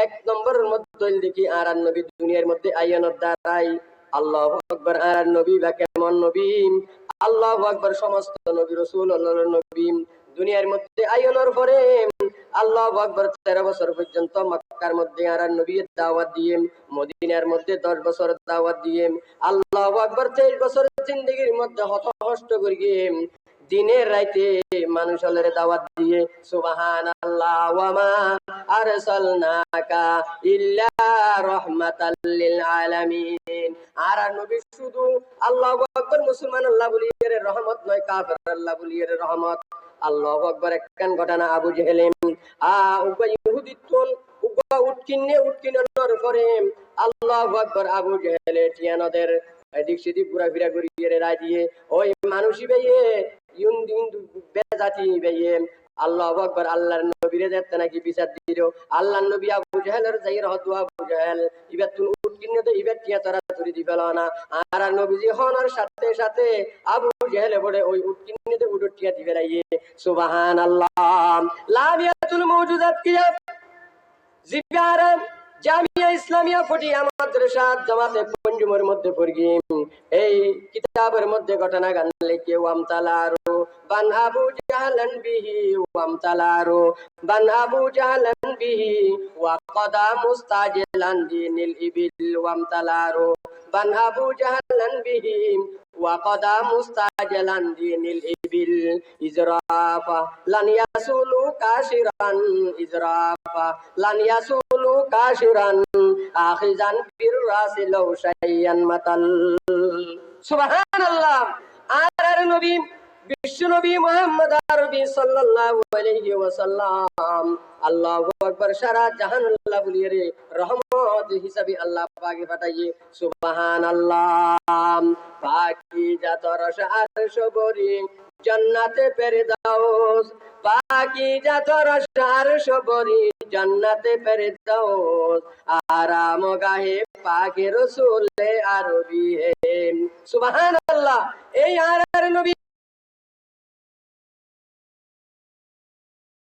এক নম্বরের মধ্যে দেখি আর নবী দুনিয়ার মধ্যে আইয়ানোর দ্বারাই আল্লাহু আকবার। আর নবী বা কেমন নবী, আল্লাহু আকবার, সমস্ত নবী রাসূল আল্লাহর নবী দুনিয়ার মধ্যে আইয়ানোর পরে আল্লাহু আকবার 13 বছর পর্যন্ত মক্কার মধ্যে আর নবী দাওয়াত দিয়ে, মদিনার মধ্যে 10 বছর দাওয়াত দিয়ে, আল্লাহু আকবার 23 বছর জিন্দেগির মধ্যে হতহষ্ট করে গিয়ে দিনের রাইতে মানুষের দাওয়াত দিয়ে সুবহানাল্লাহ ওয়া মা আরসালনাকা ইল্লা রাহমাতাল লিল আলামিন। আর নবী শুধু আল্লাহু আকবার মুসলমান আল্লাহ বলিয়ে রহমত নয়, কাফের আল্লাহ বলিয়ে রহমত। আল্লাহু আকবার। একখান ঘটনা আবু জেহেল ইহুদিত্বন উটকিনের পরে আল্লাহু আকবার আবু জেহেল টিয়ানদের এদিক সেদিক ঘোরাফেরা করিয়ে রায় দিয়ে ওই মানুষই বেয়ে বেজাতি বেয়ে আল্লাহু আকবার আল্লাহর নবীরে যেতে নাকি বিচার দিল। আল্লাহর নবী আবু জেহেলের যাই রহতু আবু জেহেল ইবার তুন উটকিনে ইবার টিয়া তারা ধরে দি ফেল না। আর নবীজি হনার সাথে সাথে আবু জেহেলে বলে ওই উটকিনে উডট টিয়া দি ফেলাইয়ে সুবহানাল্লাহ। লামিয়াতুল মাওজুদাত কিয়া জিবিয়ার জামিয়া ইসলামিয়া ফটিয়া মাদ্রাসা জামাতে পঞ্জুমের মধ্যে পড়ি এই কিতাবের মধ্যে ঘটনা গান লিখে ওয়ামতালারু বান আবু জাহলান বিহি ওয়ামতালারু বান আবু জাহলান বিহি ওয়া কাদা মুস্তাজিলান দিনিল ইবিল ওয়ামতালারু বান আবু জাহলান বিহি ওয়া কাদা মুস্তাজিলান দিনিল ইবিল ইজরাফা লান ইয়াসুলু কাশিরান ইজরাফা লান ইয়াসুলু কাশিরান আখিজান বির রাসিলাউ শাইয়ান মাতাল। সুবহানাল্লাহ। আর নবী বিশ্ব নবী মুহাম্মদ আরবি সাল্লাল্লাহু আলাইহি ওয়াসাল্লাম আল্লাহু আকবার সারা জাহান আল্লাহ বলিয়ে রে রহমত হিসাবে আল্লাহ পাকে পাঠাইয়ে সুবহানাল্লাহ। পাকি জাতরস আরশ বরি জান্নাতে ফেরদাউস পাকি জাতরস আরশ বরি জান্নাতে ফেরদাউস আরাম গাহে পাকে রাসূলে আরবি হে। সুবহানাল্লাহ। এই আর নবী